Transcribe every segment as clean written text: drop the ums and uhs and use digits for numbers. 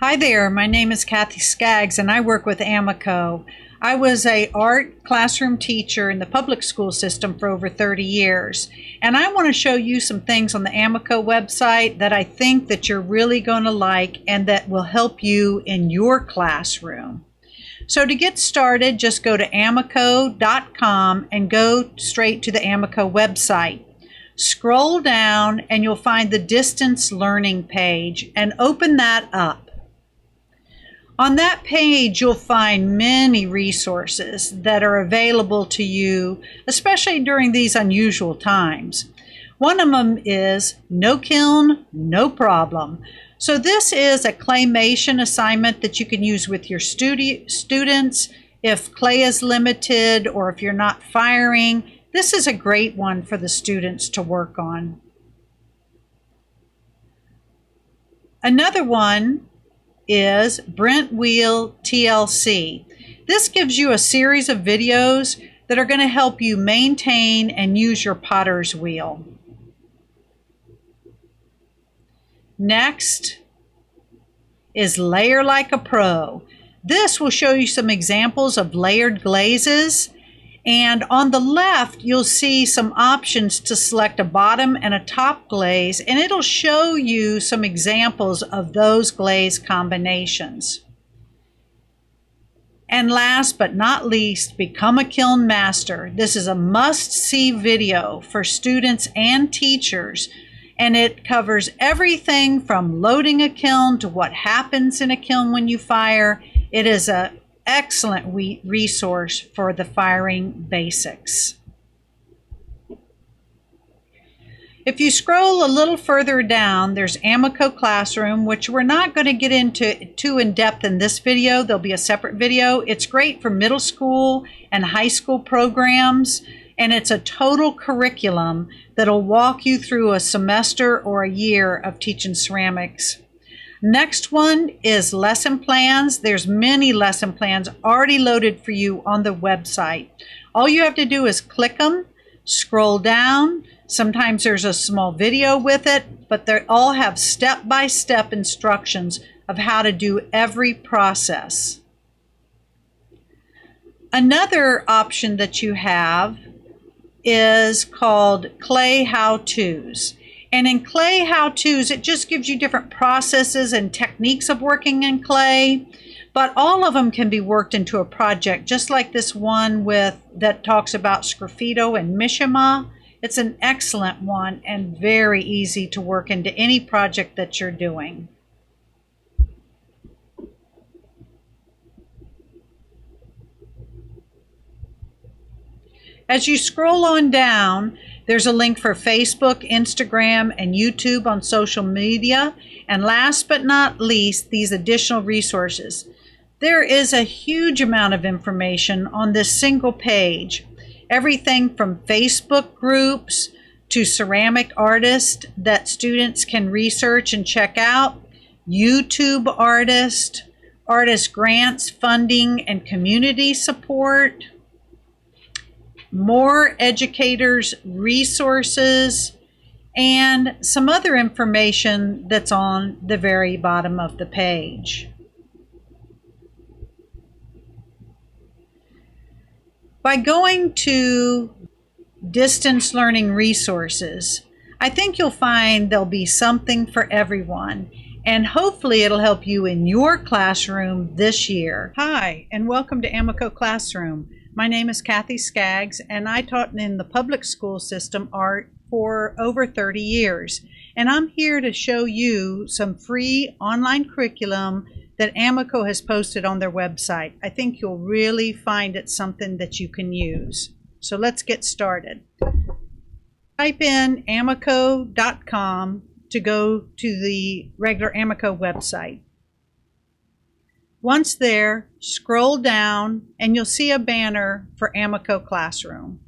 Hi there, my name is Kathy Skaggs and I work with Amoco. I was an art classroom teacher in the public school system for over 30 years. And I want to show you some things on the Amoco website that I think that you're really going to like and that will help you in your classroom. So to get started, just go to amoco.com and go straight to the Amoco website. Scroll down and you'll find the distance learning page and open that up. On that page, you'll find many resources that are available to you, especially during these unusual times. One of them is No Kiln, No Problem. So this is a claymation assignment that you can use with your students. If clay is limited or if you're not firing, this is a great one for the students to work on. Another one is Brent Wheel TLC. This gives you a series of videos that are going to help you maintain and use your potter's wheel. Next is Layer Like a Pro. This will show you some examples of layered glazes, and on the left you'll see some options to select a bottom and a top glaze, and it'll show you some examples of those glaze combinations. And last but not least, Become a Kiln Master. This is a must-see video for students and teachers, and it covers everything from loading a kiln to what happens in a kiln when you fire. It is an excellent resource for the firing basics. If you scroll a little further down, there's Amoco Classroom, which we're not going to get into too in depth in this video. There'll be a separate video. It's great for middle school and high school programs, and it's a total curriculum that'll walk you through a semester or a year of teaching ceramics. Next one is lesson plans. There's many lesson plans already loaded for you on the website. All you have to do is click them, scroll down. Sometimes there's a small video with it, but they all have step-by-step instructions of how to do every process. Another option that you have is called Clay How-Tos. And in Clay How-Tos, it just gives you different processes and techniques of working in clay, but all of them can be worked into a project, just like this one that talks about sgraffito and mishima. It's an excellent one and very easy to work into any project that you're doing. As you scroll on down, there's a link for Facebook, Instagram, and YouTube on social media. And last but not least, these additional resources. There is a huge amount of information on this single page. Everything from Facebook groups to ceramic artists that students can research and check out, YouTube artists, artist grants, funding, and community support, more educators' resources, and some other information that's on the very bottom of the page. By going to distance learning resources, I think you'll find there'll be something for everyone, and hopefully it'll help you in your classroom this year. Hi, and welcome to Amoco Classroom. My name is Kathy Skaggs, and I taught in the public school system art for over 30 years. And I'm here to show you some free online curriculum that Amoco has posted on their website. I think you'll really find it something that you can use. So let's get started. Type in amoco.com to go to the regular Amoco website. Once there, scroll down and you'll see a banner for Amoco Classroom.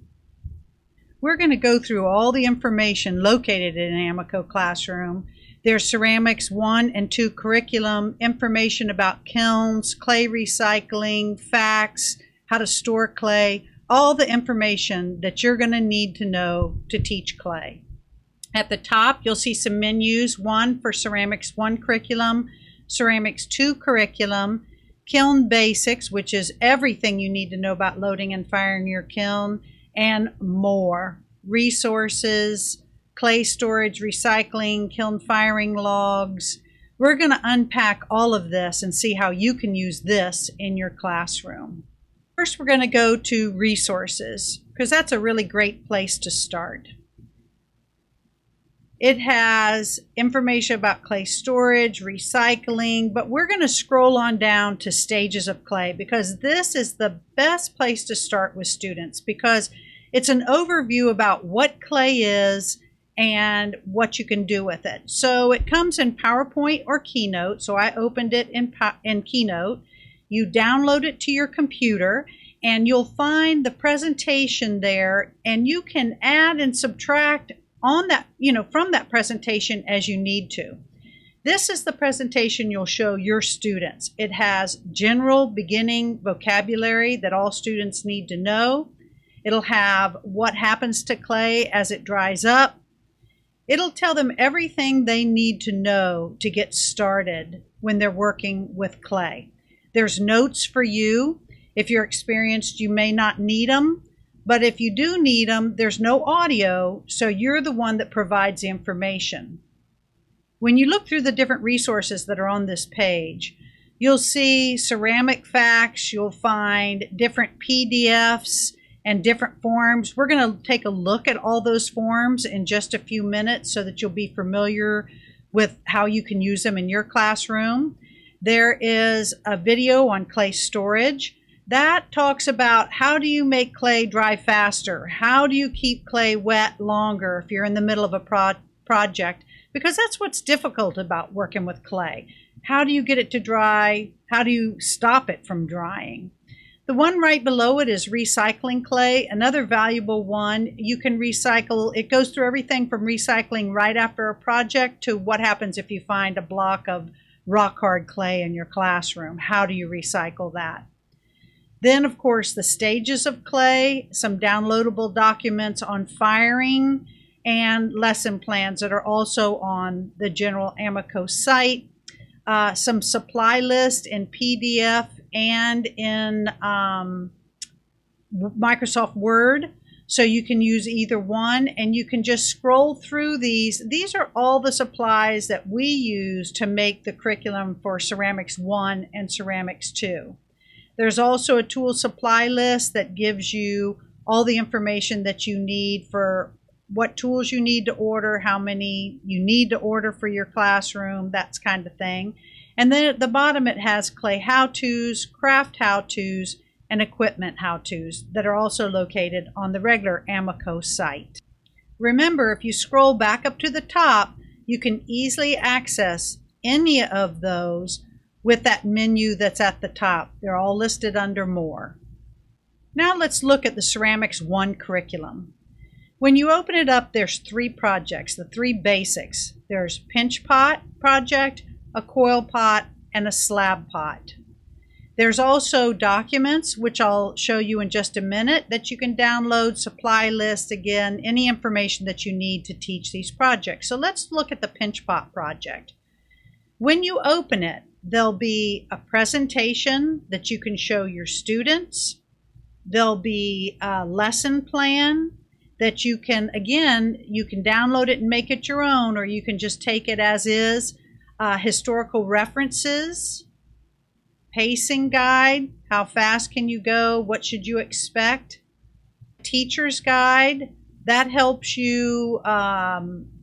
We're going to go through all the information located in Amoco Classroom. There's Ceramics 1 and 2 curriculum, information about kilns, clay recycling, facts, how to store clay, all the information that you're going to need to know to teach clay. At the top, you'll see some menus, one for Ceramics 1 curriculum, Ceramics 2 curriculum, Kiln Basics, which is everything you need to know about loading and firing your kiln, and more. Resources, clay storage, recycling, kiln firing logs. We're going to unpack all of this and see how you can use this in your classroom. First, we're going to go to resources, because that's a really great place to start. It has information about clay storage, recycling, but we're going to scroll on down to stages of clay, because this is the best place to start with students, because it's an overview about what clay is and what you can do with it. So it comes in PowerPoint or Keynote. So I opened it in Keynote. You download it to your computer and you'll find the presentation there, and you can add and subtract on that, from that presentation as you need to. This is the presentation you'll show your students. It has general beginning vocabulary that all students need to know. It'll have what happens to clay as it dries up. It'll tell them everything they need to know to get started when they're working with clay. There's notes for you. If you're experienced, you may not need them, but if you do need them, there's no audio, so you're the one that provides the information. When you look through the different resources that are on this page, you'll see ceramic facts, you'll find different PDFs and different forms. We're going to take a look at all those forms in just a few minutes so that you'll be familiar with how you can use them in your classroom. There is a video on clay storage. That talks about how do you make clay dry faster? How do you keep clay wet longer if you're in the middle of a project? Because that's what's difficult about working with clay. How do you get it to dry? How do you stop it from drying? The one right below it is recycling clay, another valuable one. You can recycle. It goes through everything from recycling right after a project to what happens if you find a block of rock hard clay in your classroom. How do you recycle that? Then, of course, the stages of clay, some downloadable documents on firing, and lesson plans that are also on the General Amoco site. Some supply list in PDF and in Microsoft Word, so you can use either one, and you can just scroll through these. These are all the supplies that we use to make the curriculum for Ceramics 1 and Ceramics 2. There's also a tool supply list that gives you all the information that you need for what tools you need to order, how many you need to order for your classroom, that kind of thing. And then at the bottom it has clay how-tos, craft how-tos, and equipment how-tos that are also located on the regular Amoco site. Remember, if you scroll back up to the top, you can easily access any of those with that menu that's at the top. They're all listed under More. Now let's look at the Ceramics 1 curriculum. When you open it up, there's 3 projects, the 3 basics. There's pinch pot project, a coil pot, and a slab pot. There's also documents, which I'll show you in just a minute, that you can download, supply list, again, any information that you need to teach these projects. So let's look at the pinch pot project. When you open it, there'll be a presentation that you can show your students. There'll be a lesson plan that you can, again, you can download it and make it your own, or you can just take it as is. Historical references, pacing guide, how fast can you go, what should you expect. Teacher's guide, that helps you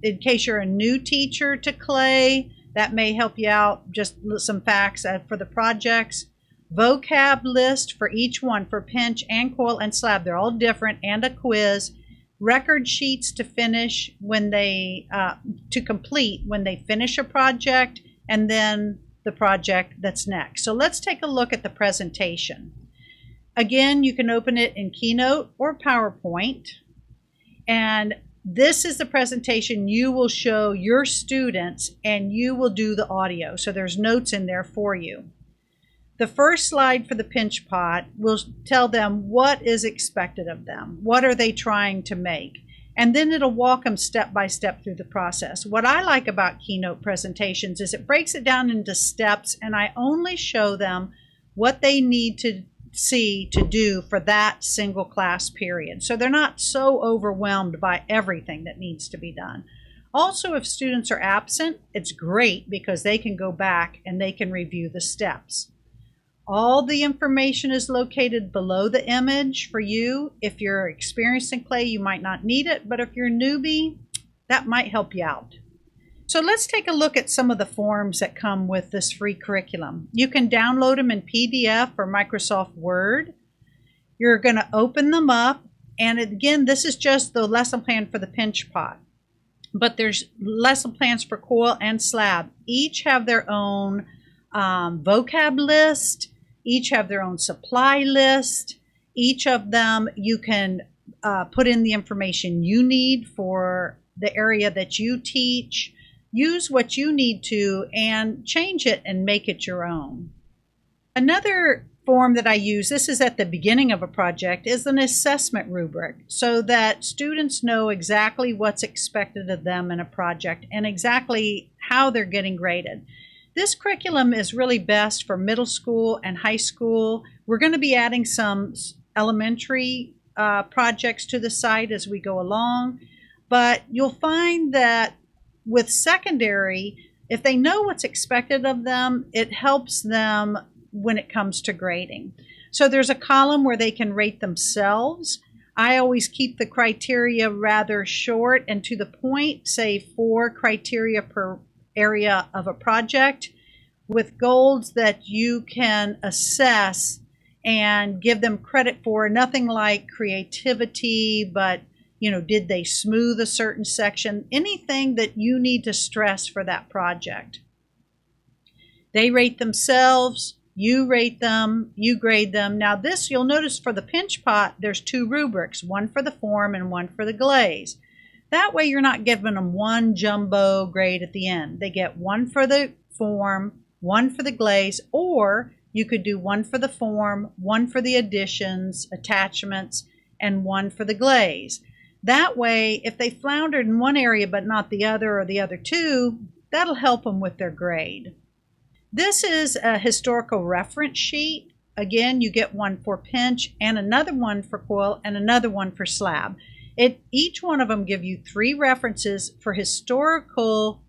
in case you're a new teacher to clay. That may help you out, just some facts for the projects. Vocab list for each one, for pinch and coil and slab. They're all different, and a quiz. Record sheets to finish when they, to complete when they finish a project, and then the project that's next. So let's take a look at the presentation. Again, you can open it in Keynote or PowerPoint, and this is the presentation you will show your students, and you will do the audio. So there's notes in there for you. The first slide for the pinch pot will tell them what is expected of them. What are they trying to make? and then it'll walk them step by step through the process. What I like about keynote presentations is it breaks it down into steps, and I only show them what they need to see to do for that single class period. So they're not so overwhelmed by everything that needs to be done. Also, if students are absent, it's great because they can go back and they can review the steps. All the information is located below the image for you. If you're experienced in clay, you might not need it, but if you're a newbie, that might help you out. So let's take a look at some of the forms that come with this free curriculum. You can download them in PDF or Microsoft Word. You're going to open them up, and again, this is just the lesson plan for the Pinch Pot. But there's lesson plans for coil and slab. Each have their own vocab list. Each have their own supply list. Each of them you can put in the information you need for the area that you teach. Use what you need to and change it and make it your own. Another form that I use, this is at the beginning of a project, is an assessment rubric so that students know exactly what's expected of them in a project and exactly how they're getting graded. This curriculum is really best for middle school and high school. We're going to be adding some elementary projects to the site as we go along, but you'll find that with secondary, if they know what's expected of them, it helps them when it comes to grading. So there's a column where they can rate themselves. I always keep the criteria rather short and to the point, say 4 criteria per area of a project, with goals that you can assess and give them credit for. Nothing like creativity, but did they smooth a certain section? Anything that you need to stress for that project. They rate themselves, you rate them, you grade them. Now this, you'll notice for the Pinch Pot, there's 2 rubrics, one for the form and one for the glaze. That way you're not giving them one jumbo grade at the end. They get one for the form, one for the glaze, or you could do one for the form, one for the additions, attachments, and one for the glaze. That way, if they floundered in one area but not the other or the other 2, that'll help them with their grade. This is a historical reference sheet. Again, you get one for pinch and another one for coil and another one for slab. Each one of them give you 3 references for historical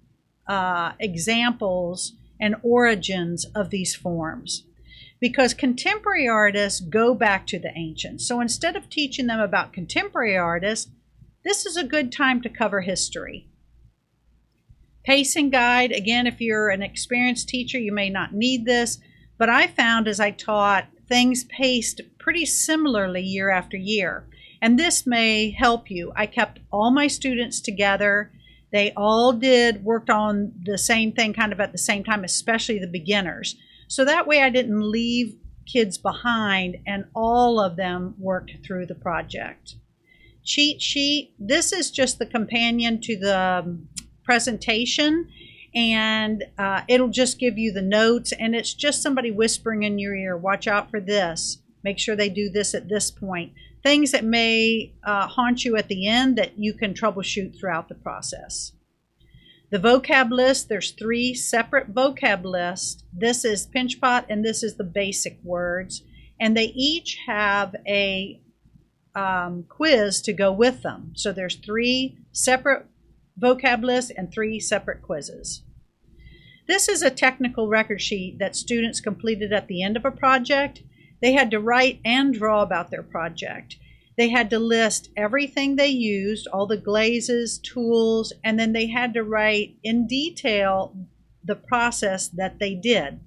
examples and origins of these forms. Because contemporary artists go back to the ancients. So instead of teaching them about contemporary artists, this is a good time to cover history. Pacing guide, again, if you're an experienced teacher, you may not need this, but I found as I taught, things paced pretty similarly year after year. And this may help you. I kept all my students together. They all worked on the same thing kind of at the same time, especially the beginners. So that way I didn't leave kids behind and all of them worked through the project. Cheat sheet, this is just the companion to the presentation, and it'll just give you the notes, and it's just somebody whispering in your ear, watch out for this, make sure they do this at this point. Things that may haunt you at the end that you can troubleshoot throughout the process. The vocab list, there's 3 separate vocab lists. This is Pinch Pot and this is the basic words, and they each have a quiz to go with them. So there's 3 separate vocab lists and 3 separate quizzes. This is a technical record sheet that students completed at the end of a project. They had to write and draw about their project. They had to list everything they used, all the glazes, tools, and then they had to write in detail the process that they did.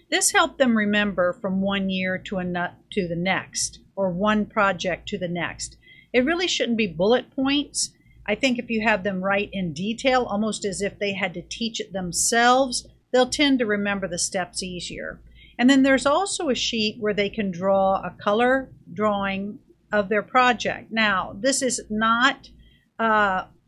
This helped them remember from one year to the next, or one project to the next. It really shouldn't be bullet points. I think if you have them write in detail, almost as if they had to teach it themselves, they'll tend to remember the steps easier. And then there's also a sheet where they can draw a color drawing of their project. Now, this is not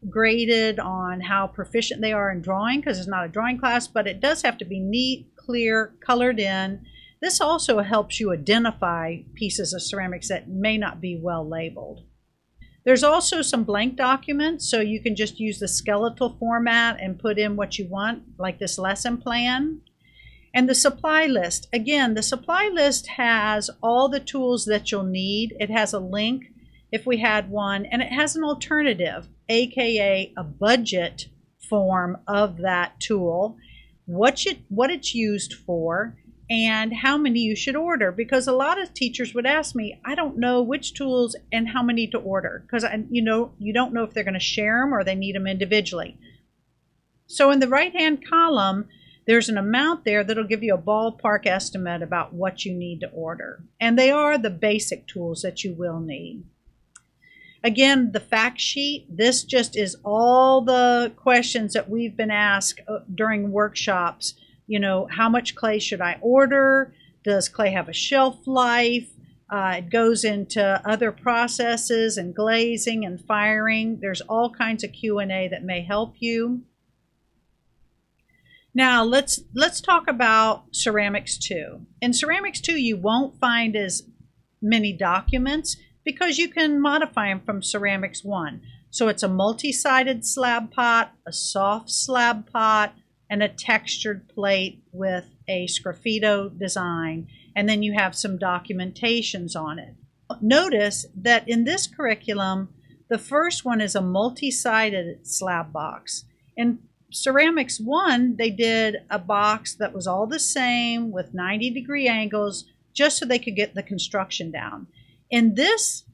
graded on how proficient they are in drawing because it's not a drawing class, but it does have to be neat, clear, colored in. This also helps you identify pieces of ceramics that may not be well labeled. There's also some blank documents, so you can just use the skeletal format and put in what you want, like this lesson plan. And the supply list. Again, the supply list has all the tools that you'll need. It has a link if we had one, and it has an alternative, aka a budget form of that tool, what it's used for, and how many you should order. Because a lot of teachers would ask me, I don't know which tools and how many to order, because you don't know if they're going to share them or they need them individually. So in the right-hand column, there's an amount there that'll give you a ballpark estimate about what you need to order. And they are the basic tools that you will need. Again, the fact sheet, this just is all the questions that we've been asked during workshops. You know, how much clay should I order? Does clay have a shelf life? It goes into other processes and glazing and firing. There's all kinds of Q&A that may help you. Now let's talk about Ceramics 2. In Ceramics 2, you won't find as many documents because you can modify them from Ceramics 1. So it's a multi-sided slab pot, a soft slab pot, and a textured plate with a sgraffito design, and then you have some documentations on it. Notice that in this curriculum, the first one is a multi-sided slab box. In Ceramics 1, they did a box that was all the same with 90-degree angles just so they could get the construction down. In this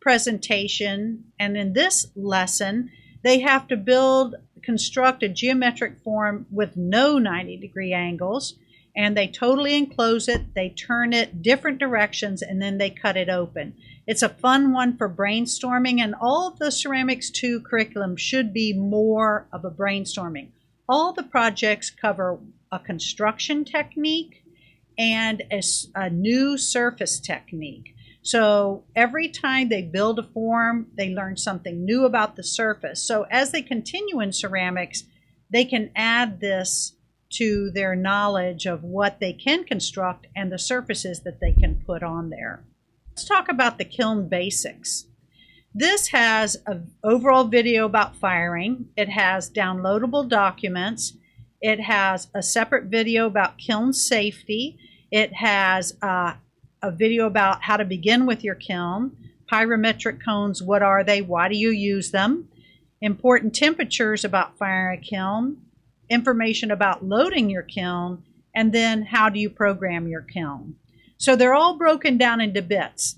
presentation and in this lesson, they have to construct a geometric form with no 90-degree angles, and they totally enclose it, they turn it different directions, and then they cut it open. It's a fun one for brainstorming, and all of the Ceramics 2 curriculum should be more of a brainstorming. All the projects cover a construction technique and a new surface technique. So every time they build a form, they learn something new about the surface. So as they continue in ceramics, they can add this to their knowledge of what they can construct and the surfaces that they can put on there. Let's talk about the kiln basics. This has an overall video about firing. It has downloadable documents. It has a separate video about kiln safety. It has a video about how to begin with your kiln. Pyrometric cones, what are they? Why do you use them? Important temperatures about firing a kiln. Information about loading your kiln. And then how do you program your kiln? So they're all broken down into bits.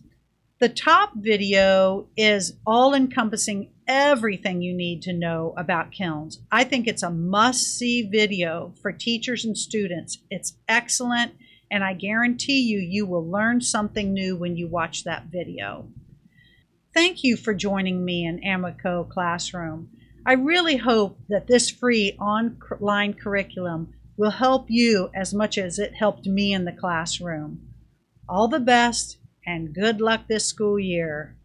The top video is all-encompassing everything you need to know about kilns. I think it's a must-see video for teachers and students. It's excellent, and I guarantee you will learn something new when you watch that video. Thank you for joining me in AMACO Classroom. I really hope that this free online curriculum will help you as much as it helped me in the classroom. All the best and good luck this school year.